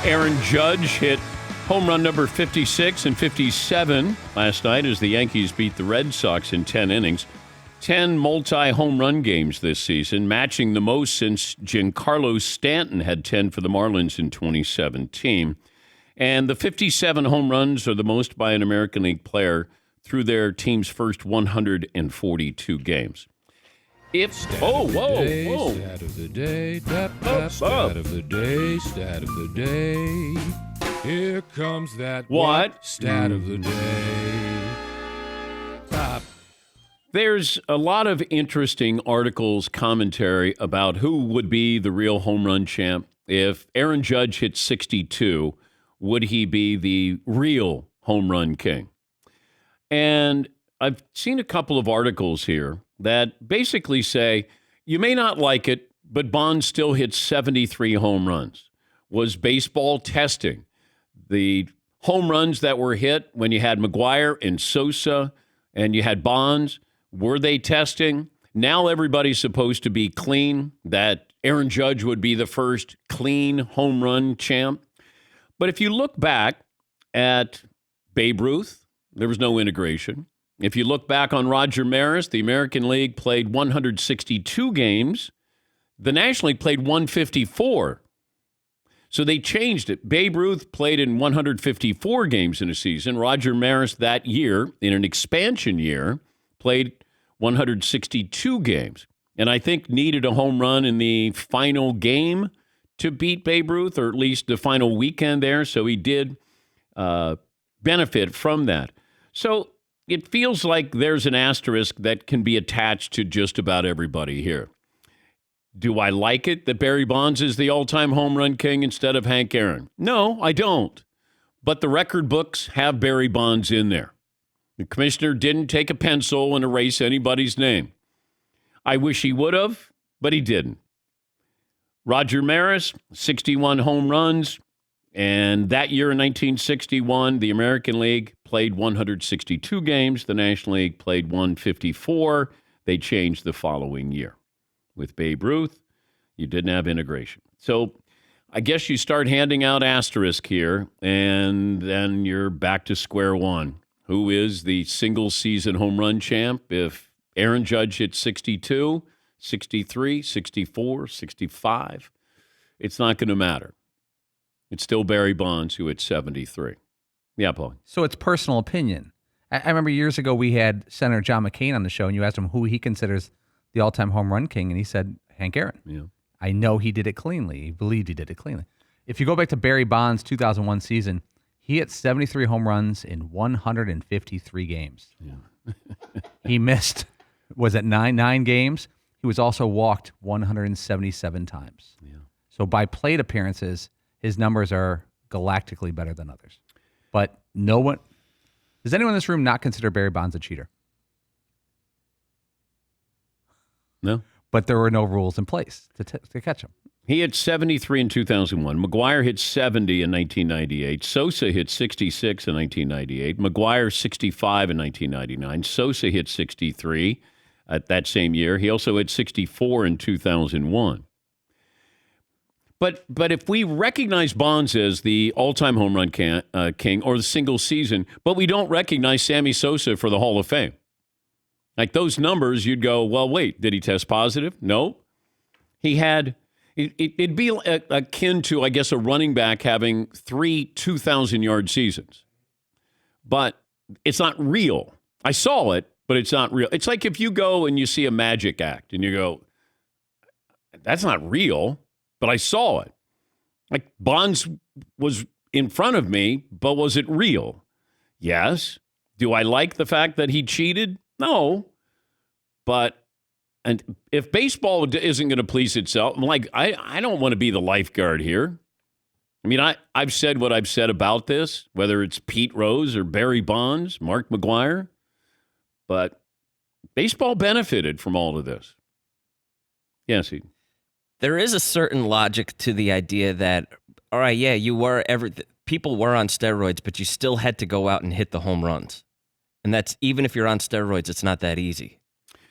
Aaron Judge hit home run number 56 and 57 last night as the Yankees beat the Red Sox in 10 innings. 10 multi-home run games this season, matching the most since Giancarlo Stanton had 10 for the Marlins in 2017. And the 57 home runs are the most by an American League player through their team's first 142 games. If Stat of the day, stat of the day, stat of the day. Here comes that what? Stat of the day. Top. There's a lot of interesting articles, commentary about who would be the real home run champ. If Aaron Judge hit 62, would he be the real home run king? And I've seen a couple of articles here that basically say, you may not like it, but Bonds still hit 73 home runs. Was baseball testing the home runs that were hit when you had McGuire and Sosa and you had Bonds? Were they testing? Now everybody's supposed to be clean, that Aaron Judge would be the first clean home run champ. But if you look back at Babe Ruth, there was no integration. If you look back on Roger Maris, the American League played 162 games. The National League played 154. So they changed it. Babe Ruth played in 154 games in a season. Roger Maris that year, in an expansion year, played 162 games, and I think needed a home run in the final game to beat Babe Ruth, or at least the final weekend there, so he did benefit from that. So it feels like there's an asterisk that can be attached to just about everybody here. Do I like it that Barry Bonds is the all-time home run king instead of Hank Aaron? No, I don't. But the record books have Barry Bonds in there. The commissioner didn't take a pencil and erase anybody's name. I wish he would have, but he didn't. Roger Maris, 61 home runs. And that year in 1961, the American League played 162 games. The National League played 154. They changed the following year. With Babe Ruth, you didn't have integration. So I guess you start handing out asterisk here, and then you're back to square one. Who is the single-season home run champ? If Aaron Judge hit 62, 63, 64, 65, it's not going to matter. It's still Barry Bonds who hit 73. Yeah, Paul. So it's personal opinion. I remember years ago we had Senator John McCain on the show, and you asked him who he considers the all-time home run king, and he said Hank Aaron. Yeah. I know he did it cleanly. He believed he did it cleanly. If you go back to Barry Bonds' 2001 season, he hit 73 home runs in 153 games. Yeah. He missed, was it nine games? He was also walked 177 times. Yeah. So by plate appearances, his numbers are galactically better than others. But no one, does anyone in this room not consider Barry Bonds a cheater? No. But there were no rules in place to catch him. He hit 73 in 2001. McGuire hit 70 in 1998. Sosa hit 66 in 1998. McGuire 65 in 1999. Sosa hit 63 at that same year. He also hit 64 in 2001. But if we recognize Bonds as the all-time home run king or the single season, but we don't recognize Sami Sosa for the Hall of Fame, like those numbers, you'd go, well, wait, did he test positive? No. He had... It'd be akin to, I guess, a running back having 3 2,000-yard seasons. But it's not real. I saw it, but it's not real. It's like if you go and you see a magic act and you go, that's not real, but I saw it. Like Bonds was in front of me, but was it real? Yes. Do I like the fact that he cheated? No. But... And if baseball isn't going to police itself, I'm like, I don't want to be the lifeguard here. I mean, I've said what I've said about this, whether it's Pete Rose or Barry Bonds, Mark McGuire. But baseball benefited from all of this. Yes, Eden. There is a certain logic to the idea that, all right, yeah, people were on steroids, but you still had to go out and hit the home runs. And that's, even if you're on steroids, it's not that easy.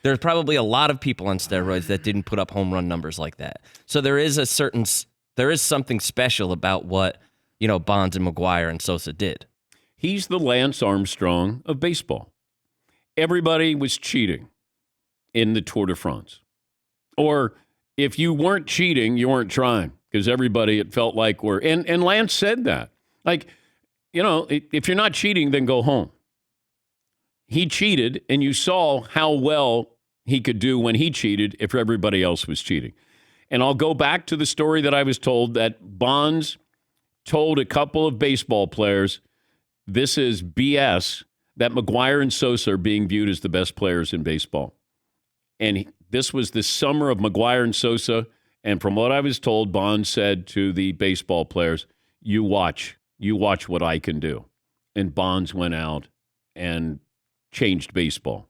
There's probably a lot of people on steroids that didn't put up home run numbers like that. So there is something special about what Bonds and McGuire and Sosa did. He's the Lance Armstrong of baseball. Everybody was cheating in the Tour de France. Or if you weren't cheating, you weren't trying, because everybody, it felt like, were. And Lance said that. Like, if you're not cheating, then go home. He cheated, and you saw how well he could do when he cheated if everybody else was cheating. And I'll go back to the story that I was told that Bonds told a couple of baseball players, this is BS, that McGuire and Sosa are being viewed as the best players in baseball. And this was the summer of McGuire and Sosa. And from what I was told, Bonds said to the baseball players, you watch what I can do. And Bonds went out and changed baseball.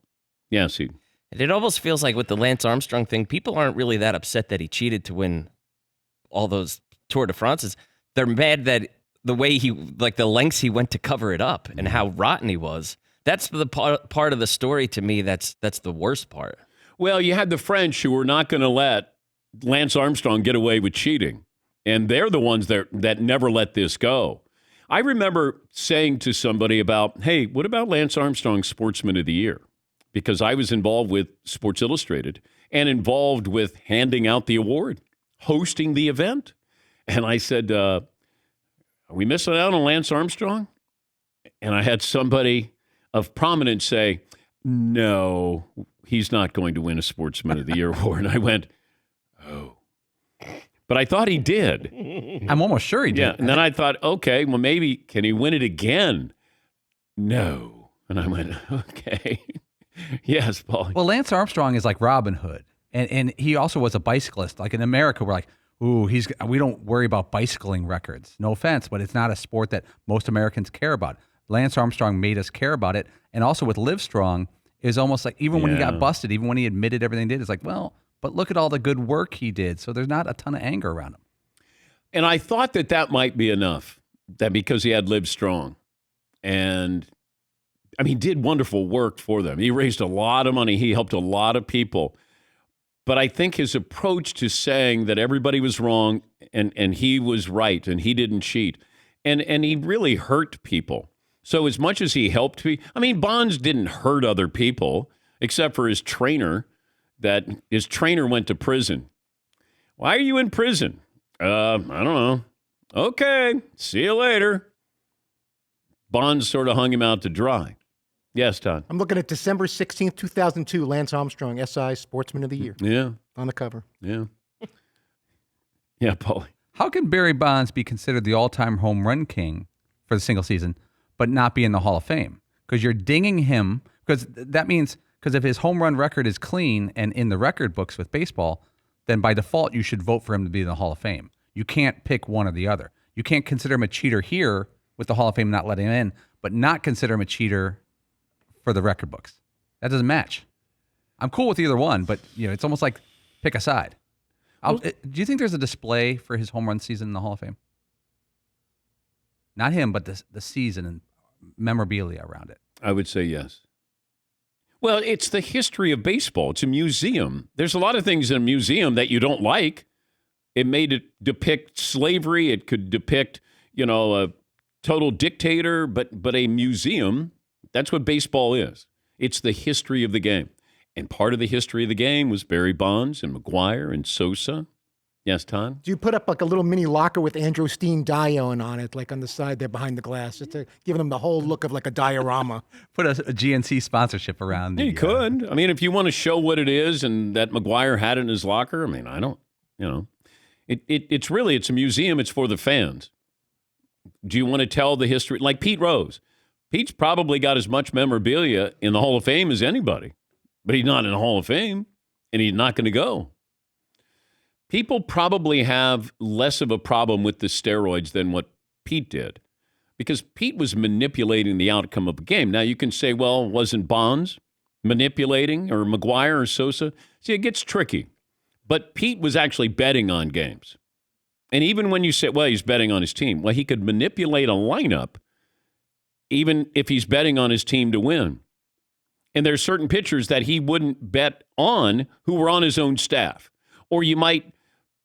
Yes, he. It almost feels like with the Lance Armstrong thing, people aren't really that upset that he cheated to win all those Tour de France's. They're mad that the way the lengths he went to cover it up and how rotten he was. That's the part of the story to me that's the worst part. Well, you had the French who were not going to let Lance Armstrong get away with cheating. And they're the ones that never let this go. I remember saying to somebody about, hey, what about Lance Armstrong Sportsman of the Year? Because I was involved with Sports Illustrated and involved with handing out the award, hosting the event. And I said, are we missing out on Lance Armstrong? And I had somebody of prominence say, no, he's not going to win a Sportsman of the Year award. And I went, oh. But I thought he did. I'm almost sure he did. Yeah. And then I thought, okay, well, maybe, can he win it again? No. And I went, okay. Yes, Paul. Well, Lance Armstrong is like Robin Hood. And he also was a bicyclist. Like in America, we're like, ooh, we don't worry about bicycling records. No offense, but it's not a sport that most Americans care about. Lance Armstrong made us care about it. And also with Livestrong is almost like, even when he got busted, even when he admitted everything he did, it's like, well, but look at all the good work he did. So there's not a ton of anger around him. And I thought that might be enough, that because he had Livestrong. And I mean, he did wonderful work for them. He raised a lot of money. He helped a lot of people. But I think his approach to saying that everybody was wrong and he was right and he didn't cheat, and he really hurt people. So as much as he helped me, I mean, Bonds didn't hurt other people except for his trainer, that his trainer went to prison. Why are you in prison? I don't know. Okay, see you later. Bonds sort of hung him out to dry. Yes, Todd. I'm looking at December 16th, 2002, Lance Armstrong, SI Sportsman of the Year. Yeah. On the cover. Yeah. Yeah, Paulie. How can Barry Bonds be considered the all-time home run king for the single season, but not be in the Hall of Fame? Because you're dinging him, because that means, because if his home run record is clean and in the record books with baseball, then by default you should vote for him to be in the Hall of Fame. You can't pick one or the other. You can't consider him a cheater here with the Hall of Fame not letting him in, but not consider him a cheater for the record books. That doesn't match. I'm cool with either one, but it's almost like pick a side. Do you think there's a display for his home run season in the Hall of Fame? Not him, but the season and memorabilia around it. I would say yes. Well, it's the history of baseball. It's a museum. There's a lot of things in a museum that you don't like. It made it depict slavery. It could depict, a total dictator, but a museum. That's what baseball is. It's the history of the game. And part of the history of the game was Barry Bonds and McGuire and Sosa. Yes, Todd? Do you put up like a little mini locker with Andrew Steen dion on it, like on the side there behind the glass, just to give them the whole look of like a diorama? Put a GNC sponsorship around. You could. I mean, if you want to show what it is and that McGuire had it in his locker, I mean, I don't, it's a museum. It's for the fans. Do you want to tell the history? Like Pete Rose. Pete's probably got as much memorabilia in the Hall of Fame as anybody, but he's not in the Hall of Fame, and he's not going to go. People probably have less of a problem with the steroids than what Pete did, because Pete was manipulating the outcome of a game. Now, you can say, well, wasn't Bonds manipulating, or McGuire or Sosa? See, it gets tricky. But Pete was actually betting on games. And even when you say, well, he's betting on his team, well, he could manipulate a lineup even if he's betting on his team to win. And there's certain pitchers that he wouldn't bet on who were on his own staff. Or you might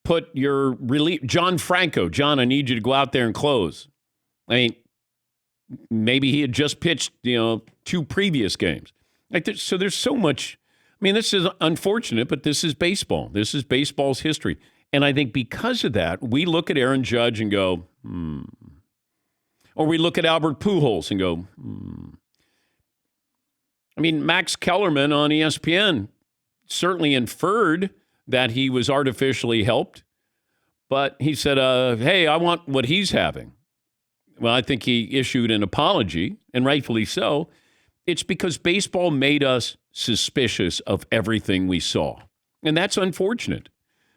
put your relief, John Franco. John, I need you to go out there and close. I mean, maybe he had just pitched, 2 previous games. So there's so much. I mean, this is unfortunate, but this is baseball. This is baseball's history. And I think because of that, we look at Aaron Judge and go, Or we look at Albert Pujols and go, I mean, Max Kellerman on ESPN certainly inferred that he was artificially helped. But he said, hey, I want what he's having. Well, I think he issued an apology, and rightfully so. It's because baseball made us suspicious of everything we saw. And that's unfortunate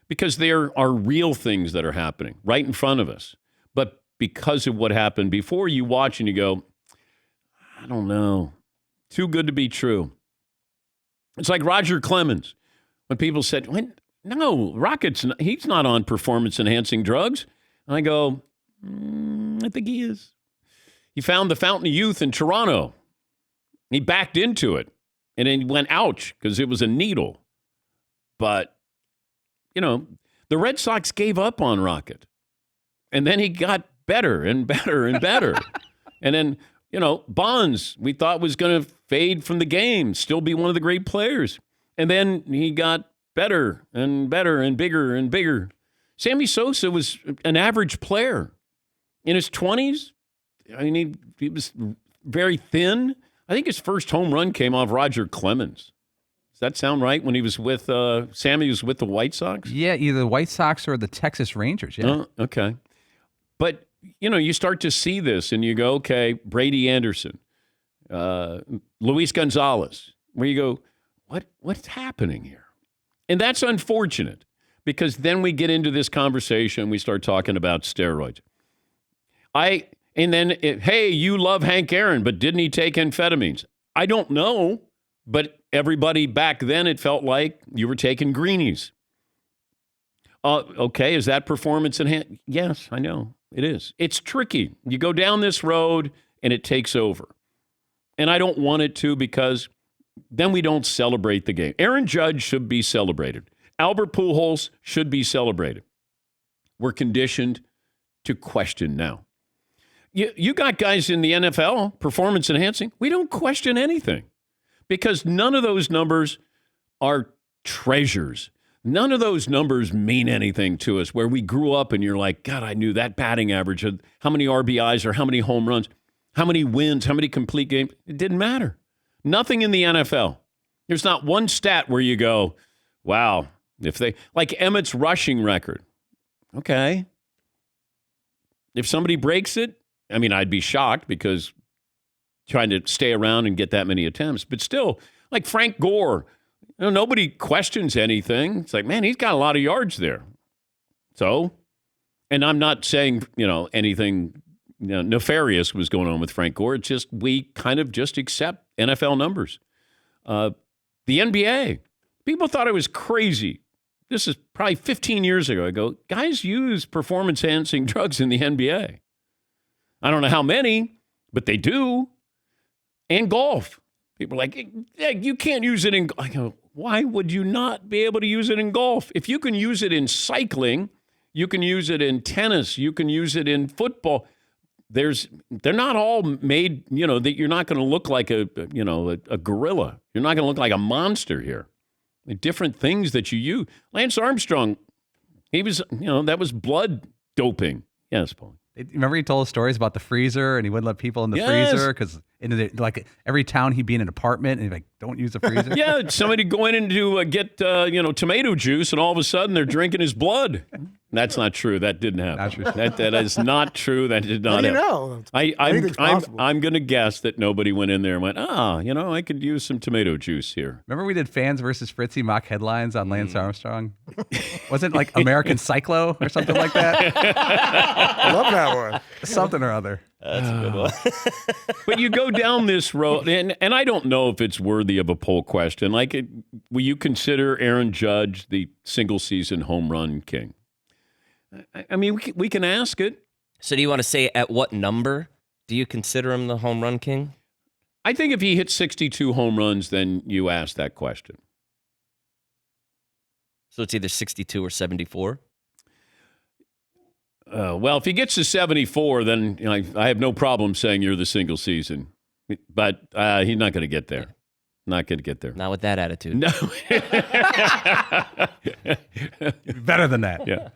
because there are real things that are happening right in front of us. But because of what happened before, you watch and you go, I don't know. Too good to be true. It's like Roger Clemens. When people said, no, he's not on performance-enhancing drugs. And I go, I think he is. He found the Fountain of Youth in Toronto. He backed into it. And then he went, ouch, because it was a needle. But, the Red Sox gave up on Rocket. And then he got better and better and better. And then, Bonds, we thought was going to fade from the game, still be one of the great players. And then he got better and better and bigger and bigger. Sami Sosa was an average player. In his 20s, I mean, he was very thin. I think his first home run came off Roger Clemens. Does that sound right? When he was with, Sammy was with the White Sox? Yeah, either the White Sox or the Texas Rangers, yeah. Oh, okay. But, you start to see this and you go, okay, Brady Anderson, Luis Gonzalez, where you go, what's happening here? And that's unfortunate because then we get into this conversation, we start talking about steroids. Hey, you love Hank Aaron, but didn't he take amphetamines? I don't know, but everybody back then, it felt like you were taking greenies. Okay, is that performance enhanced? Yes, I know, it is. It's tricky. You go down this road, and it takes over. And I don't want it to because then we don't celebrate the game. Aaron Judge should be celebrated. Albert Pujols should be celebrated. We're conditioned to question now. You got guys in the NFL, performance enhancing. We don't question anything because none of those numbers are treasures. None of those numbers mean anything to us where we grew up and you're like, God, I knew that batting average, how many RBIs or how many home runs, how many wins, how many complete games. It didn't matter. Nothing in the NFL. There's not one stat where you go, wow, like Emmett's rushing record. Okay. If somebody breaks it, I mean, I'd be shocked because trying to stay around and get that many attempts. But still, like Frank Gore, nobody questions anything. It's like, man, he's got a lot of yards there. So, and I'm not saying, anything nefarious was going on with Frank Gore. It's just we kind of just accept NFL numbers. The NBA, people thought I was crazy. This is probably 15 years ago. I go, guys use performance-enhancing drugs in the NBA. I don't know how many, but they do. And golf. People are like, yeah, you can't use it in. I go, why would you not be able to use it in golf? If you can use it in cycling, you can use it in tennis, you can use it in football. They're not all made, that you're not going to look like a gorilla. You're not going to look like a monster here. The different things that you use. Lance Armstrong, he was, that was blood doping. Yes, Paul. Remember he told us stories about the freezer and he wouldn't let people in the freezer because like every town he'd be in an apartment and he'd be like, don't use the freezer. Yeah, somebody go in and get tomato juice and all of a sudden they're drinking his blood. That's not true. That didn't happen. That is not true. That did not happen. I'm going to guess that nobody went in there and went, I could use some tomato juice here. Remember we did Fans versus Fritzy mock headlines on Lance Armstrong? Wasn't it like American Cyclo or something like that? I love that one. Something or other. That's a good one. But you go down this road, and I don't know if it's worthy of a poll question. Will you consider Aaron Judge the single-season home run king? I mean, we can ask it. So do you want to say at what number do you consider him the home run king? I think if he hits 62 home runs, then you ask that question. So it's either 62 or 74? Well, if he gets to 74, then I have no problem saying you're the single season. But he's not going to get there. Not going to get there. Not with that attitude. No. Better than that. Yeah.